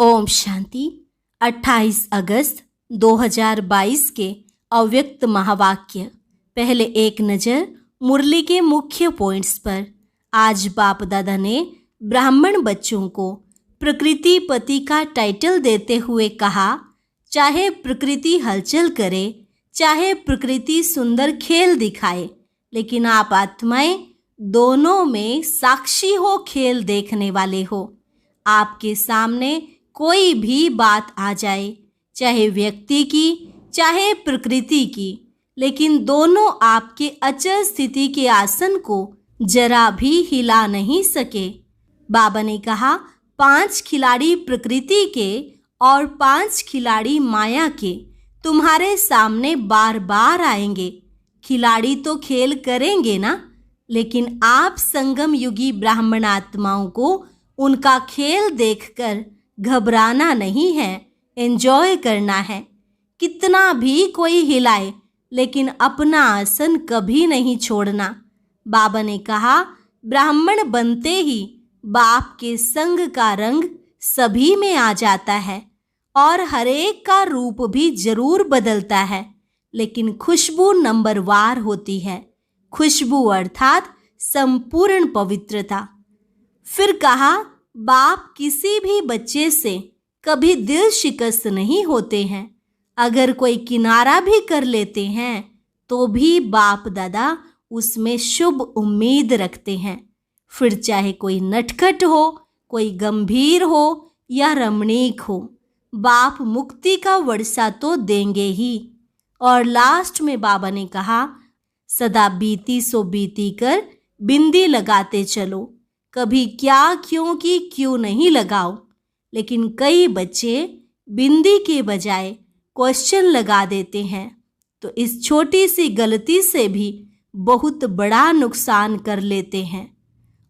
ओम शांति। 28 अगस्त 2022 के अव्यक्त महावाक्य। पहले एक नज़र मुरली के मुख्य पॉइंट्स पर। आज बाप दादा ने ब्राह्मण बच्चों को प्रकृति पति का टाइटल देते हुए कहा, चाहे प्रकृति हलचल करे, चाहे प्रकृति सुंदर खेल दिखाए, लेकिन आप आत्माएं दोनों में साक्षी हो, खेल देखने वाले हो। आपके सामने कोई भी बात आ जाए, चाहे व्यक्ति की चाहे प्रकृति की, लेकिन दोनों आपके अचल स्थिति के आसन को जरा भी हिला नहीं सके। बाबा ने कहा, 5 खिलाड़ी प्रकृति के और 5 खिलाड़ी माया के तुम्हारे सामने बार बार आएंगे। खिलाड़ी तो खेल करेंगे ना, लेकिन आप संगम युगी ब्राह्मण आत्माओं को उनका खेल देखकर घबराना नहीं है, एंजॉय करना है। कितना भी कोई हिलाए, लेकिन अपना आसन कभी नहीं छोड़ना। बाबा ने कहा, ब्राह्मण बनते ही बाप के संग का रंग सभी में आ जाता है और हरेक का रूप भी जरूर बदलता है, लेकिन खुशबू नंबरवार होती है। खुशबू अर्थात संपूर्ण पवित्रता। फिर कहा, बाप किसी भी बच्चे से कभी दिल शिकस्त नहीं होते हैं। अगर कोई किनारा भी कर लेते हैं तो भी बाप दादा उसमें शुभ उम्मीद रखते हैं। फिर चाहे कोई नटखट हो, कोई गंभीर हो या रमणीक हो, बाप मुक्ति का वर्षा तो देंगे ही। और लास्ट में बाबा ने कहा, सदा बीती सो बीती कर बिंदी लगाते चलो, कभी क्या क्यों की क्यों नहीं लगाओ। लेकिन कई बच्चे बिंदी के बजाय क्वेश्चन लगा देते हैं, तो इस छोटी सी गलती से भी बहुत बड़ा नुकसान कर लेते हैं।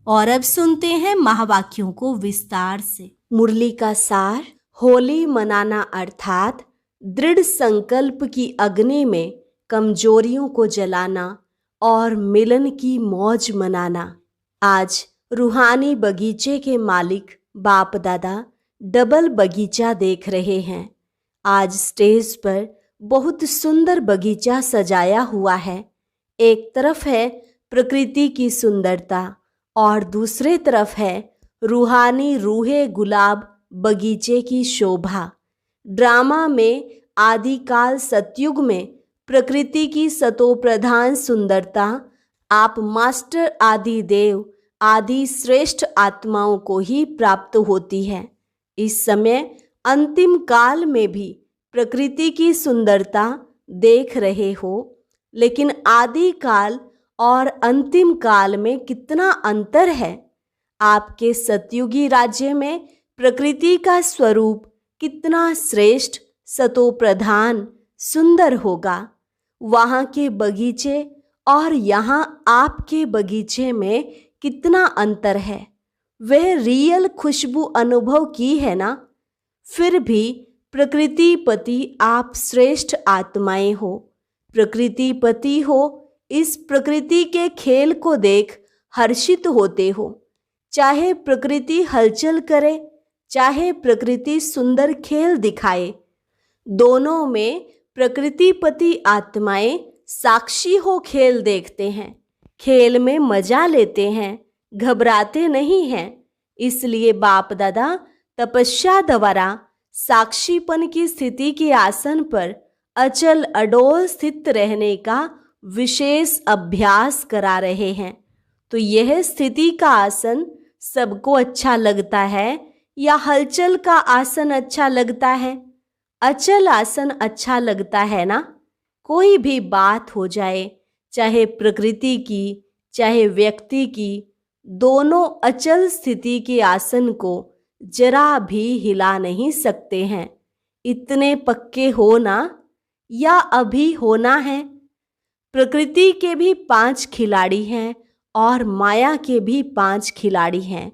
और अब सुनते हैं महावाक्यों को विस्तार से। मुरली का सार। होली मनाना अर्थात दृढ़ संकल्प की अग्नि में कमजोरियों को जलाना और मिलन की मौज मनाना। आज रूहानी बगीचे के मालिक बाप दादा डबल बगीचा देख रहे हैं। आज स्टेज पर बहुत सुंदर बगीचा सजाया हुआ है। एक तरफ है प्रकृति की सुंदरता और दूसरे तरफ है रूहानी रूहे गुलाब बगीचे की शोभा। ड्रामा में आदिकाल सतयुग में प्रकृति की सतोप्रधान सुंदरता आप मास्टर आदि देव आदि श्रेष्ठ आत्माओं को ही प्राप्त होती है। इस समय अंतिम काल में भी प्रकृति की सुंदरता देख रहे हो, लेकिन आदि काल और अंतिम काल में कितना अंतर है। आपके सतयुगी राज्य में प्रकृति का स्वरूप कितना श्रेष्ठ सतोप्रधान सुंदर होगा। वहाँ के बगीचे और यहाँ आपके बगीचे में कितना अंतर है। वह रियल खुशबू अनुभव की है ना। फिर भी प्रकृति पति आप श्रेष्ठ आत्माएं हो, प्रकृति पति हो। इस प्रकृति के खेल को देख हर्षित होते हो। चाहे प्रकृति हलचल करे, चाहे प्रकृति सुंदर खेल दिखाए, दोनों में प्रकृति पति आत्माएं साक्षी हो खेल देखते हैं, खेल में मजा लेते हैं, घबराते नहीं हैं। इसलिए बाप दादा तपस्या द्वारा साक्षीपन की स्थिति के आसन पर अचल अडोल स्थित रहने का विशेष अभ्यास करा रहे हैं। तो यह स्थिति का आसन सबको अच्छा लगता है या हलचल का आसन अच्छा लगता है? अचल आसन अच्छा लगता है ना। कोई भी बात हो जाए, चाहे प्रकृति की चाहे व्यक्ति की, दोनों अचल स्थिति के आसन को जरा भी हिला नहीं सकते हैं। इतने पक्के हो ना, या अभी होना है। प्रकृति के भी 5 खिलाड़ी हैं और माया के भी 5 खिलाड़ी हैं।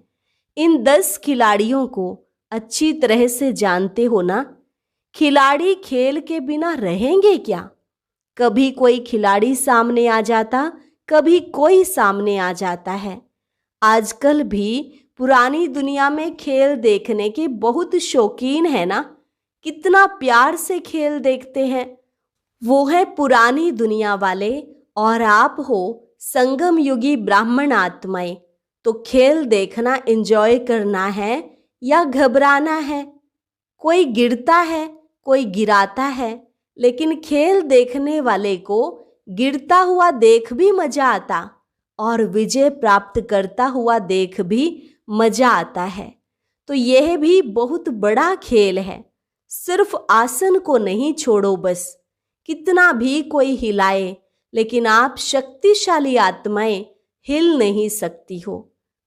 इन 10 खिलाड़ियों को अच्छी तरह से जानते हो ना। खिलाड़ी खेल के बिना रहेंगे क्या? कभी कोई खिलाड़ी सामने आ जाता, कभी कोई सामने आ जाता है। आजकल भी पुरानी दुनिया में खेल देखने के बहुत शौकीन है ना, कितना प्यार से खेल देखते हैं। वो है पुरानी दुनिया वाले और आप हो संगम युगी ब्राह्मण आत्माएं। तो खेल देखना एंजॉय करना है या घबराना है? कोई गिरता है, कोई गिराता है, लेकिन खेल देखने वाले को गिरता हुआ देख भी मजा आता और विजय प्राप्त करता हुआ देख भी मजा आता है। तो यह भी बहुत बड़ा खेल है। सिर्फ आसन को नहीं छोड़ो बस, कितना भी कोई हिलाए, लेकिन आप शक्तिशाली आत्माएं हिल नहीं सकती हो।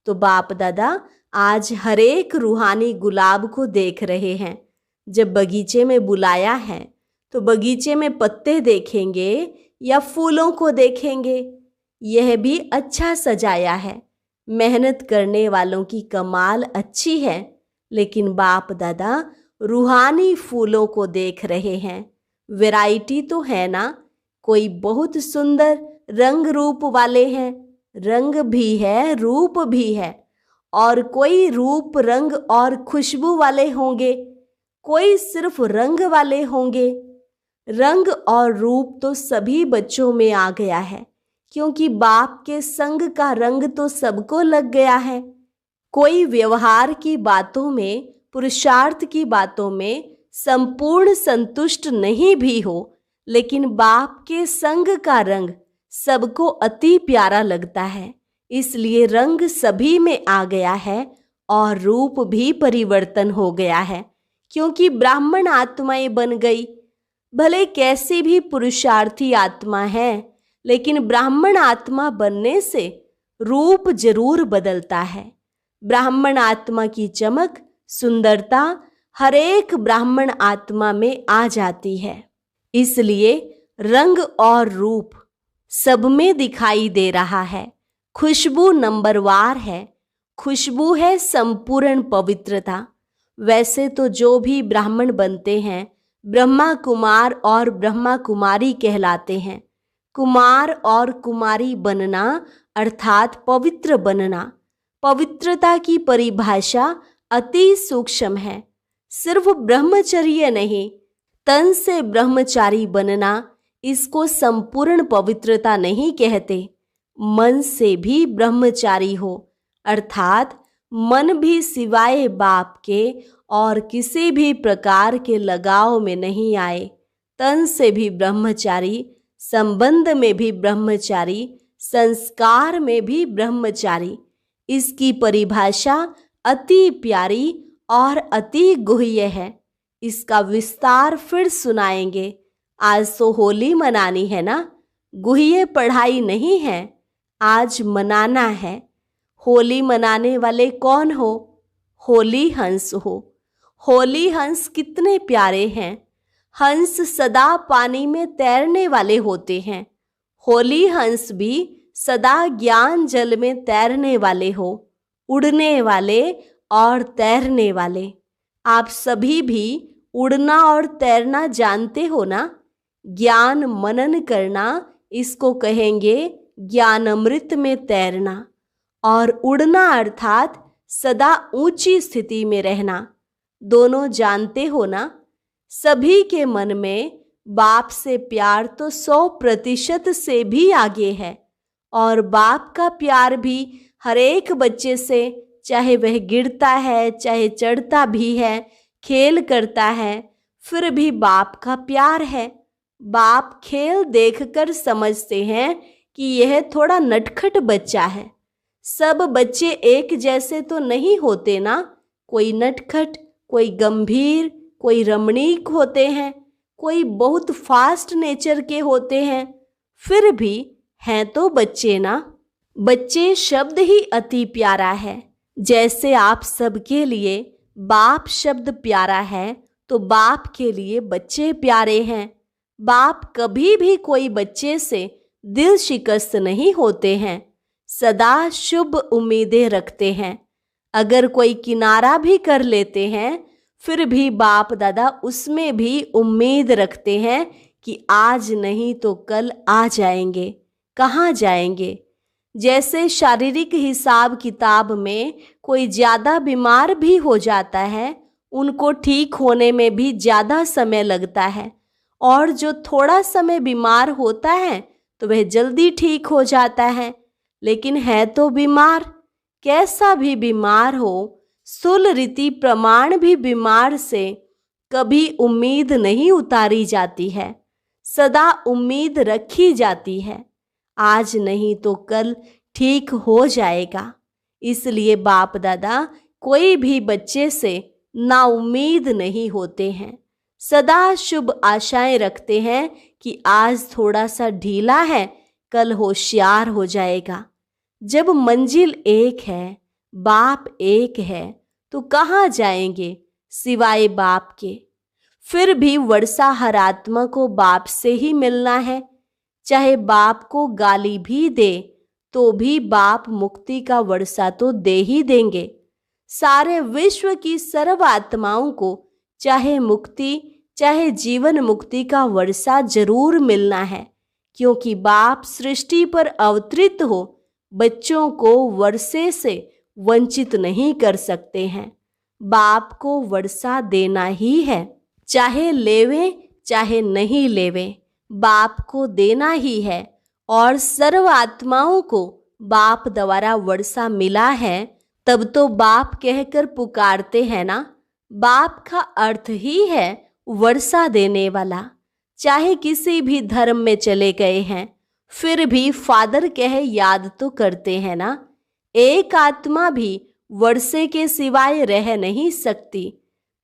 तो बाप दादा आज हरेक रूहानी गुलाब को देख रहे हैं। जब बगीचे में बुलाया है तो बगीचे में पत्ते देखेंगे या फूलों को देखेंगे? यह भी अच्छा सजाया है। मेहनत करने वालों की कमाल अच्छी है, लेकिन बाप दादा रूहानी फूलों को देख रहे हैं। वैरायटी तो है ना, कोई बहुत सुंदर रंग रूप वाले हैं, रंग भी है रूप भी है, और कोई रूप रंग और खुशबू वाले होंगे, कोई सिर्फ रंग वाले होंगे। रंग और रूप तो सभी बच्चों में आ गया है, क्योंकि बाप के संग का रंग तो सबको लग गया है। कोई व्यवहार की बातों में, पुरुषार्थ की बातों में संपूर्ण संतुष्ट नहीं भी हो, लेकिन बाप के संग का रंग सबको अति प्यारा लगता है। इसलिए रंग सभी में आ गया है और रूप भी परिवर्तन हो गया है, क्योंकि ब्राह्मण आत्माएं बन गई। भले कैसी भी पुरुषार्थी आत्मा है, लेकिन ब्राह्मण आत्मा बनने से रूप जरूर बदलता है। ब्राह्मण आत्मा की चमक, सुंदरता हरेक ब्राह्मण आत्मा में आ जाती है। इसलिए रंग और रूप सब में दिखाई दे रहा है। खुशबू नंबरवार है। खुशबू है संपूर्ण पवित्रता। वैसे तो जो भी ब्राह्मण बनते हैं ब्रह्मा कुमार और ब्रह्मा कुमारी कहलाते हैं। कुमार और कुमारी बनना अर्थात पवित्र बनना। पवित्रता की परिभाषा अति सूक्ष्म है। सिर्फ ब्रह्मचर्य नहीं, तन से ब्रह्मचारी बनना, इसको संपूर्ण पवित्रता नहीं कहते। मन से भी ब्रह्मचारी हो, अर्थात मन भी सिवाय बाप के और किसी भी प्रकार के लगाव में नहीं आए। तन से भी ब्रह्मचारी, संबंध में भी ब्रह्मचारी, संस्कार में भी ब्रह्मचारी। इसकी परिभाषा अति प्यारी और अति गुह्य है। इसका विस्तार फिर सुनाएंगे। आज तो होली मनानी है ना, गुह्य पढ़ाई नहीं है, आज मनाना है। होली मनाने वाले कौन हो? होली हंस हो। होली हंस कितने प्यारे हैं। हंस सदा पानी में तैरने वाले होते हैं। होली हंस भी सदा ज्ञान जल में तैरने वाले हो, उड़ने वाले और तैरने वाले। आप सभी भी उड़ना और तैरना जानते हो ना। ज्ञान मनन करना, इसको कहेंगे ज्ञानामृत में तैरना। और उड़ना अर्थात सदा ऊंची स्थिति में रहना। दोनों जानते हो ना। सभी के मन में बाप से प्यार तो 100% से भी आगे है, और बाप का प्यार भी हर एक बच्चे से, चाहे वह गिरता है, चाहे चढ़ता भी है, खेल करता है, फिर भी बाप का प्यार है। बाप खेल देखकर समझते हैं कि यह थोड़ा नटखट बच्चा है। सब बच्चे एक जैसे तो नहीं होते ना। कोई नटखट, कोई गंभीर, कोई रमणीक होते हैं, कोई बहुत फास्ट नेचर के होते हैं, फिर भी हैं तो बच्चे ना। बच्चे शब्द ही अति प्यारा है। जैसे आप सबके लिए बाप शब्द प्यारा है, तो बाप के लिए बच्चे प्यारे हैं। बाप कभी भी कोई बच्चे से दिल शिकस्त नहीं होते हैं, सदा शुभ उम्मीदें रखते हैं। अगर कोई किनारा भी कर लेते हैं, फिर भी बाप दादा उसमें भी उम्मीद रखते हैं कि आज नहीं तो कल आ जाएंगे। कहाँ जाएंगे? जैसे शारीरिक हिसाब किताब में कोई ज़्यादा बीमार भी हो जाता है, उनको ठीक होने में भी ज़्यादा समय लगता है, और जो थोड़ा समय बीमार होता है तो वह जल्दी ठीक हो जाता है। लेकिन है तो बीमार, कैसा भी बीमार हो, स्थूल रीति प्रमाण भी बीमार से कभी उम्मीद नहीं उतारी जाती है, सदा उम्मीद रखी जाती है, आज नहीं तो कल ठीक हो जाएगा। इसलिए बाप दादा कोई भी बच्चे से नाउम्मीद नहीं होते हैं, सदा शुभ आशाएं रखते हैं कि आज थोड़ा सा ढीला है, कल होशियार हो जाएगा। जब मंजिल एक है, बाप एक है, तो कहाँ जाएंगे सिवाय बाप के। फिर भी वर्षा हर आत्मा को बाप से ही मिलना है, चाहे बाप को गाली भी दे तो भी बाप मुक्ति का वर्षा तो दे ही देंगे। सारे विश्व की सर्व आत्माओं को चाहे मुक्ति चाहे जीवन मुक्ति का वर्षा जरूर मिलना है, क्योंकि बाप सृष्टि पर अवतरित हो बच्चों को वर्षे से वंचित नहीं कर सकते हैं। बाप को वर्षा देना ही है, चाहे लेवे चाहे नहीं लेवे, बाप को देना ही है। और सर्व आत्माओं को बाप द्वारा वर्षा मिला है, तब तो बाप कहकर पुकारते हैं ना। बाप का अर्थ ही है वर्षा देने वाला। चाहे किसी भी धर्म में चले गए हैं, फिर भी फादर कह याद तो करते हैं ना। एक आत्मा भी वर्षे के सिवाय रह नहीं सकती,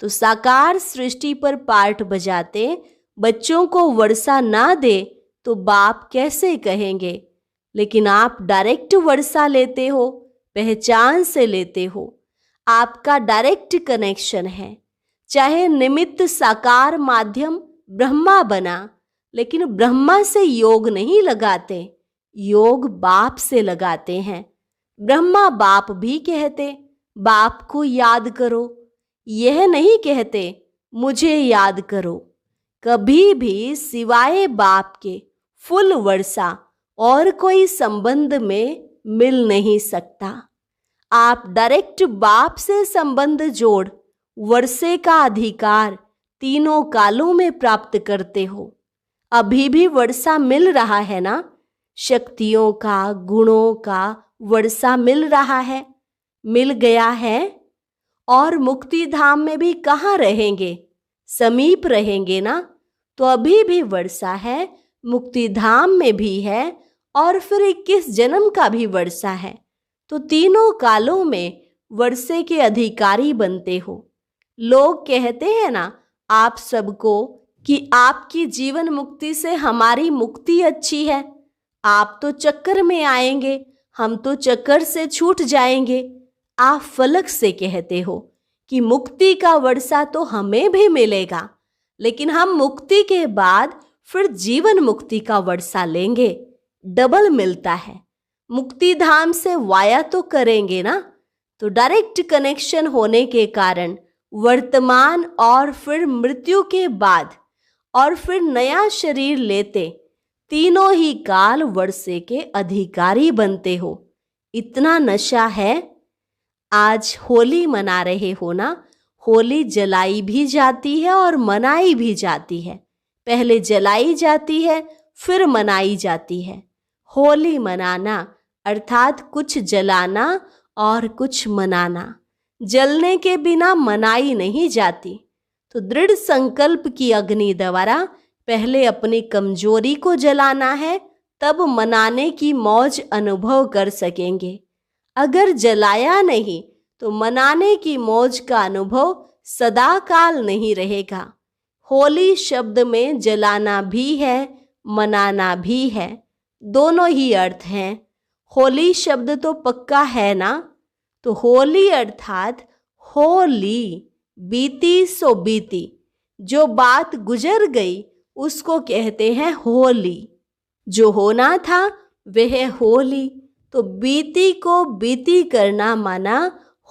तो साकार सृष्टि पर पाठ बजाते बच्चों को वर्षा ना दे तो बाप कैसे कहेंगे। लेकिन आप डायरेक्ट वर्षा लेते हो, पहचान से लेते हो, आपका डायरेक्ट कनेक्शन है। चाहे निमित्त साकार माध्यम ब्रह्मा बना, लेकिन ब्रह्मा से योग नहीं लगाते, योग बाप से लगाते हैं। ब्रह्मा बाप भी कहते बाप को याद करो, यह नहीं कहते मुझे याद करो। कभी भी सिवाय बाप के फुल वर्षा और कोई संबंध में मिल नहीं सकता। आप डायरेक्ट बाप से संबंध जोड़ वर्षे का अधिकार तीनों कालों में प्राप्त करते हो। अभी भी वर्षा मिल रहा है ना, शक्तियों का, गुणों का वर्षा मिल रहा है, मिल गया है। और मुक्ति धाम में भी कहाँ रहेंगे, समीप रहेंगे ना, तो अभी भी वर्षा है, मुक्ति धाम में भी है, और फिर 21 जन्म का भी वर्षा है। तो तीनों कालों में वर्षे के अधिकारी बनते हो। लोग कहते हैं ना आप सबको कि आपकी जीवन मुक्ति से हमारी मुक्ति अच्छी है, आप तो चक्कर में आएंगे, हम तो चक्कर से छूट जाएंगे। आप फलक से कहते हो कि मुक्ति का वर्षा तो हमें भी मिलेगा, लेकिन हम मुक्ति के बाद फिर जीवन मुक्ति का वर्षा लेंगे, डबल मिलता है। मुक्ति धाम से वाया तो करेंगे ना, तो डायरेक्ट कनेक्शन होने के कारण वर्तमान और फिर मृत्यु के बाद और फिर नया शरीर लेते तीनों ही काल वर्षे के अधिकारी बनते हो। इतना नशा है। आज होली मना रहे हो ना, होली जलाई भी जाती है और मनाई भी जाती है। पहले जलाई जाती है फिर मनाई जाती है। होली मनाना अर्थात कुछ जलाना और कुछ मनाना। जलने के बिना मनाई नहीं जाती। तो दृढ़ संकल्प की अग्नि द्वारा पहले अपनी कमजोरी को जलाना है, तब मनाने की मौज अनुभव कर सकेंगे। अगर जलाया नहीं तो मनाने की मौज का अनुभव सदा काल नहीं रहेगा। होली शब्द में जलाना भी है, मनाना भी है, दोनों ही अर्थ हैं। होली शब्द तो पक्का है ना, तो होली अर्थात होली, बीती सो बीती, जो बात गुजर गई उसको कहते हैं होली। जो होना था वह होली, तो बीती को बीती करना माना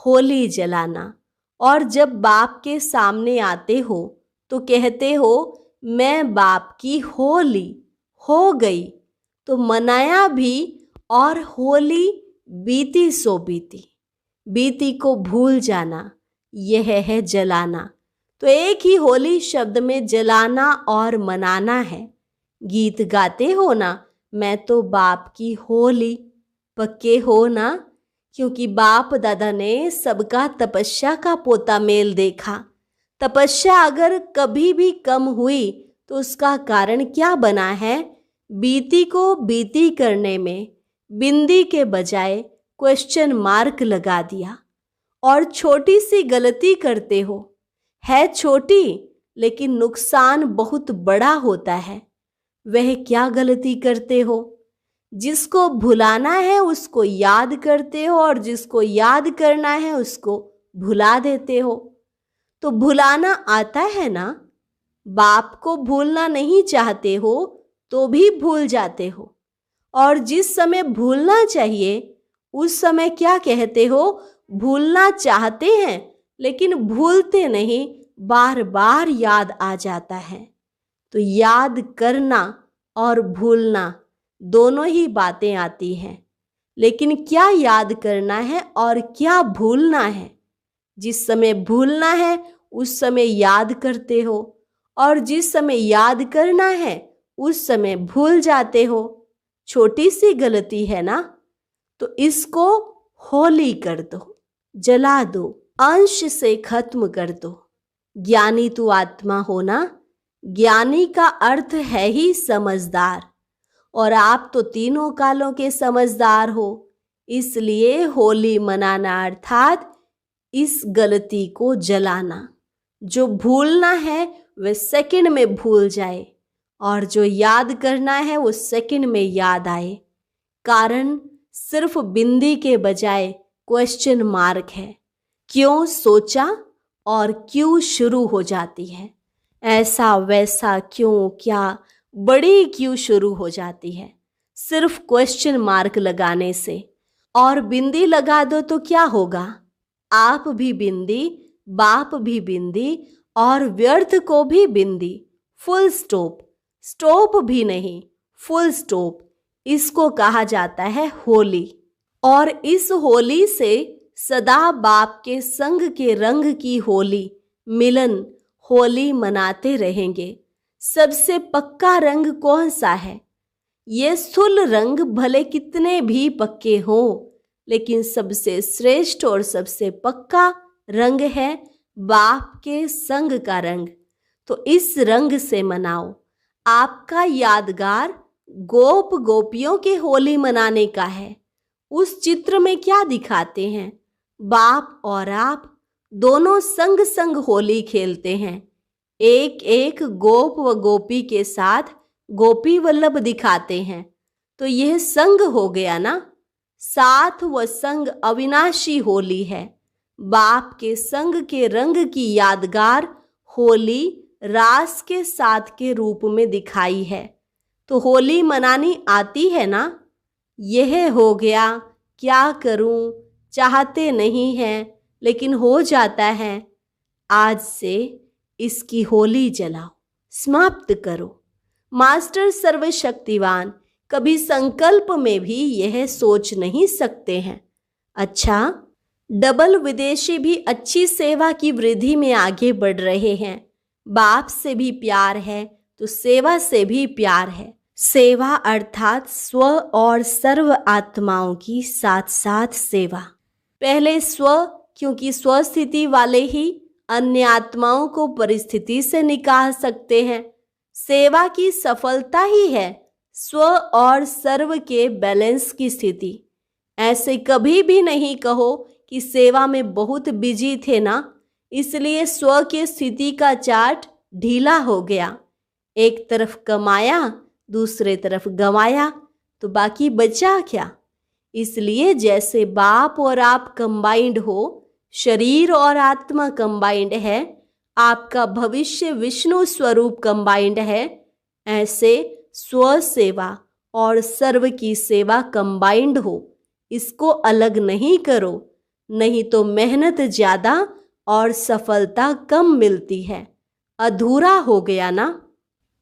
होली जलाना। और जब बाप के सामने आते हो तो कहते हो मैं बाप की होली हो गई, तो मनाया भी और होली बीती सो बीती। बीती को भूल जाना, यह है जलाना। तो एक ही होली शब्द में जलाना और मनाना है। गीत गाते हो ना, मैं तो बाप की होली, पक्के हो ना, क्योंकि बाप दादा ने सबका तपस्या का पोता मेल देखा। तपस्या अगर कभी भी कम हुई तो उसका कारण क्या बना है? बीती को बीती करने में बिंदी के बजाय क्वेश्चन मार्क लगा दिया। और छोटी सी गलती करते हो, है छोटी लेकिन नुकसान बहुत बड़ा होता है। वह क्या गलती करते हो? जिसको भुलाना है उसको याद करते हो और जिसको याद करना है उसको भुला देते हो। तो भुलाना आता है ना? बाप को भूलना नहीं चाहते हो तो भी भूल जाते हो, और जिस समय भूलना चाहिए उस समय क्या कहते हो? भूलना चाहते हैं लेकिन भूलते नहीं, बार बार याद आ जाता है। तो याद करना और भूलना दोनों ही बातें आती हैं, लेकिन क्या याद करना है और क्या भूलना है? जिस समय भूलना है उस समय याद करते हो, और जिस समय याद करना है उस समय भूल जाते हो। छोटी सी गलती है ना? तो इसको होली कर दो, जला दो, अंश से खत्म कर दो। ज्ञानी तू आत्मा हो ना? ज्ञानी का अर्थ है ही समझदार, और आप तो तीनों कालों के समझदार हो। इसलिए होली मनाना अर्थात इस गलती को जलाना। जो भूलना है वह सेकंड में भूल जाए, और जो याद करना है वो सेकंड में याद आए। कारण सिर्फ बिंदी के बजाय क्वेश्चन मार्क है। क्यों सोचा और क्यों शुरू हो जाती है। ऐसा वैसा क्यों, क्या, बड़ी क्यों शुरू हो जाती है सिर्फ क्वेश्चन मार्क लगाने से। और बिंदी लगा दो तो क्या होगा? आप भी बिंदी, बाप भी बिंदी, और व्यर्थ को भी बिंदी। फुल स्टॉप, स्टॉप भी नहीं, फुल स्टॉप। इसको कहा जाता है होली। और इस होली से सदा बाप के संग के रंग की होली, मिलन होली मनाते रहेंगे। सबसे पक्का रंग कौन सा है? ये स्थूल रंग भले कितने भी पक्के हों, लेकिन सबसे श्रेष्ठ और सबसे पक्का रंग है बाप के संग का रंग। तो इस रंग से मनाओ। आपका यादगार गोप गोपियों के होली मनाने का है। उस चित्र में क्या दिखाते हैं? बाप और आप दोनों संग संग होली खेलते हैं। एक एक गोप व गोपी के साथ गोपी वल्लभ दिखाते हैं। तो यह संग हो गया ना? साथ व संग अविनाशी होली है। बाप के संग के रंग की यादगार होली रास के साथ के रूप में दिखाई है। तो होली मनानी आती है ना? यह हो गया, क्या करूं, चाहते नहीं हैं लेकिन हो जाता है। आज से इसकी होली जलाओ, समाप्त करो। मास्टर सर्वशक्तिवान कभी संकल्प में भी यह सोच नहीं सकते हैं। अच्छा, डबल विदेशी भी अच्छी सेवा की वृद्धि में आगे बढ़ रहे हैं। बाप से भी प्यार है तो सेवा से भी प्यार है। सेवा अर्थात स्व और सर्व आत्माओं की साथ साथ सेवा। पहले स्व, क्योंकि स्वस्थिति वाले ही अन्य आत्माओं को परिस्थिति से निकाल सकते हैं। सेवा की सफलता ही है स्व और सर्व के बैलेंस की स्थिति। ऐसे कभी भी नहीं कहो कि सेवा में बहुत बिजी थे ना, इसलिए स्व की स्थिति का चार्ट ढीला हो गया। एक तरफ कमाया, दूसरे तरफ गंवाया, तो बाकी बचा क्या? इसलिए जैसे बाप और आप कंबाइंड हो, शरीर और आत्मा कंबाइंड है, आपका भविष्य विष्णु स्वरूप कंबाइंड है, ऐसे स्व सेवा और सर्व की सेवा कंबाइंड हो। इसको अलग नहीं करो, नहीं तो मेहनत ज्यादा और सफलता कम मिलती है। अधूरा हो गया ना?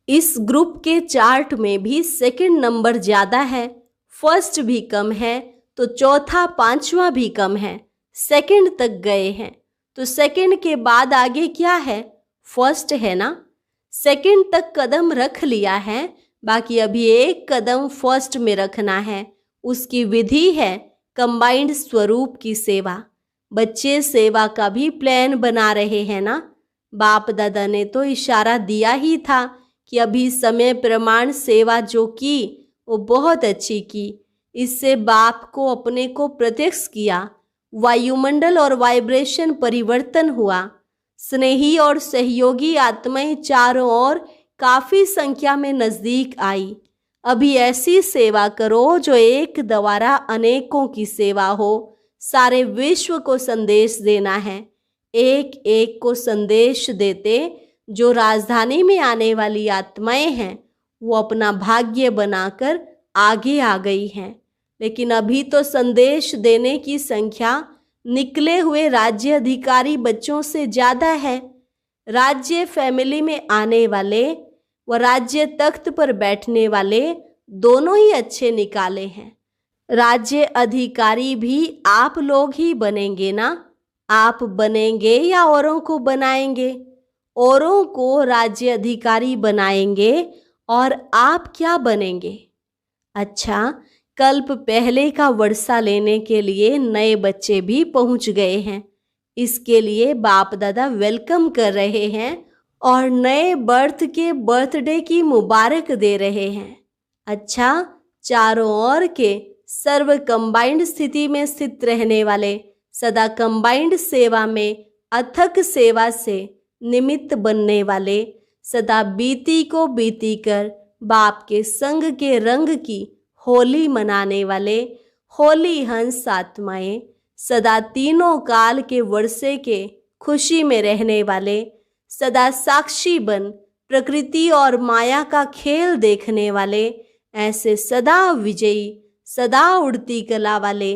इस ग्रुप के चार्ट में भी सेकंड नंबर ज्यादा है, फर्स्ट भी कम है, तो चौथा पांचवा भी कम है। सेकंड तक गए हैं, तो सेकंड के बाद आगे क्या है? फर्स्ट है ना। सेकंड तक कदम रख लिया है, बाकी अभी एक कदम फर्स्ट में रखना है। उसकी विधि है कंबाइंड स्वरूप की सेवा। बच्चे सेवा का भी प्लान बना रहे हैं ना। बाप दादा ने तो इशारा दिया ही था कि अभी समय प्रमाण सेवा जो की वो बहुत अच्छी की। इससे बाप को अपने को प्रत्यक्ष किया। वायुमंडल और वाइब्रेशन परिवर्तन हुआ। स्नेही और सहयोगी आत्माएं चारों ओर काफी संख्या में नजदीक आई। अभी ऐसी सेवा करो जो एक द्वारा अनेकों की सेवा हो। सारे विश्व को संदेश देना है। एक एक को संदेश देते जो राजधानी में आने वाली आत्माएं हैं वो अपना भाग्य बनाकर आगे आ गई हैं। लेकिन अभी तो संदेश देने की संख्या निकले हुए राज्य अधिकारी बच्चों से ज्यादा है। राज्य फैमिली में आने वाले व राज्य तख्त पर बैठने वाले दोनों ही अच्छे निकाले हैं। राज्य अधिकारी भी आप लोग ही बनेंगे ना। आप बनेंगे या औरों को बनाएंगे? औरों को राज्य अधिकारी बनाएंगे और आप क्या बनेंगे? अच्छा, कल्प पहले का वर्षा लेने के लिए नए बच्चे भी पहुंच गए हैं। इसके लिए बाप दादा वेलकम कर रहे हैं और नए बर्थ के बर्थडे की मुबारक दे रहे हैं। अच्छा, चारों ओर के सर्व कंबाइंड स्थिति में स्थित रहने वाले, सदा कंबाइंड सेवा में अथक सेवा से निमित्त बनने वाले, सदा बीती को बीती कर बाप के संग के रंग की होली मनाने वाले होली हंस आत्माएं, सदा तीनों काल के वर्षे के खुशी में रहने वाले, सदा साक्षी बन प्रकृति और माया का खेल देखने वाले, ऐसे सदा विजयी, सदा उड़ती कला वाले,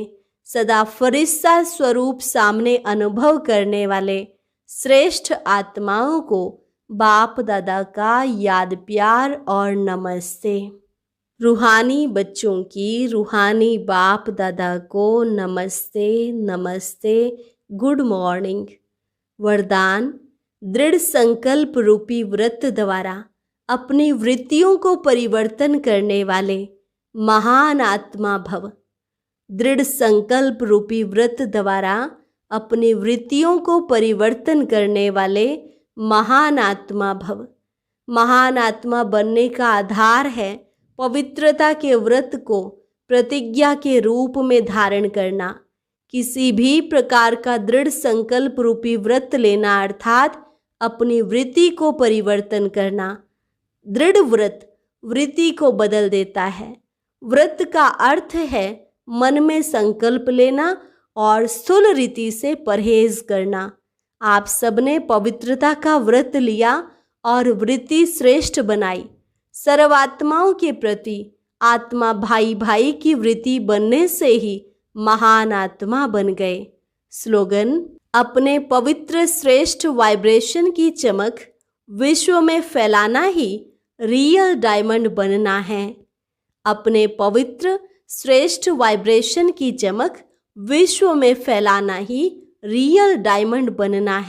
सदा फरिश्ता स्वरूप सामने अनुभव करने वाले श्रेष्ठ आत्माओं को बाप दादा का याद प्यार और नमस्ते। रूहानी बच्चों की रूहानी बाप दादा को नमस्ते नमस्ते, गुड मॉर्निंग। वरदान: दृढ़ संकल्प रूपी व्रत द्वारा अपनी वृत्तियों को परिवर्तन करने वाले महान आत्मा भव। दृढ़ संकल्प रूपी व्रत द्वारा अपनी वृत्तियों को परिवर्तन करने वाले महान आत्मा भव। महान आत्मा बनने का आधार है पवित्रता के व्रत को प्रतिज्ञा के रूप में धारण करना। किसी भी प्रकार का दृढ़ संकल्प रूपी व्रत लेना अर्थात अपनी वृत्ति को परिवर्तन करना। दृढ़ व्रत वृत्ति को बदल देता है। व्रत का अर्थ है मन में संकल्प लेना और स्थूल रीति से परहेज करना। आप सबने पवित्रता का व्रत लिया और वृत्ति श्रेष्ठ बनाई। सर्वात्माओं के प्रति आत्मा भाई भाई की वृत्ति बनने से ही महान आत्मा बन गए। स्लोगन: अपने पवित्र श्रेष्ठ वाइब्रेशन की चमक विश्व में फैलाना ही रियल डायमंड बनना है। अपने पवित्र श्रेष्ठ वाइब्रेशन की चमक विश्व में फैलाना ही रियल डायमंड बनना है।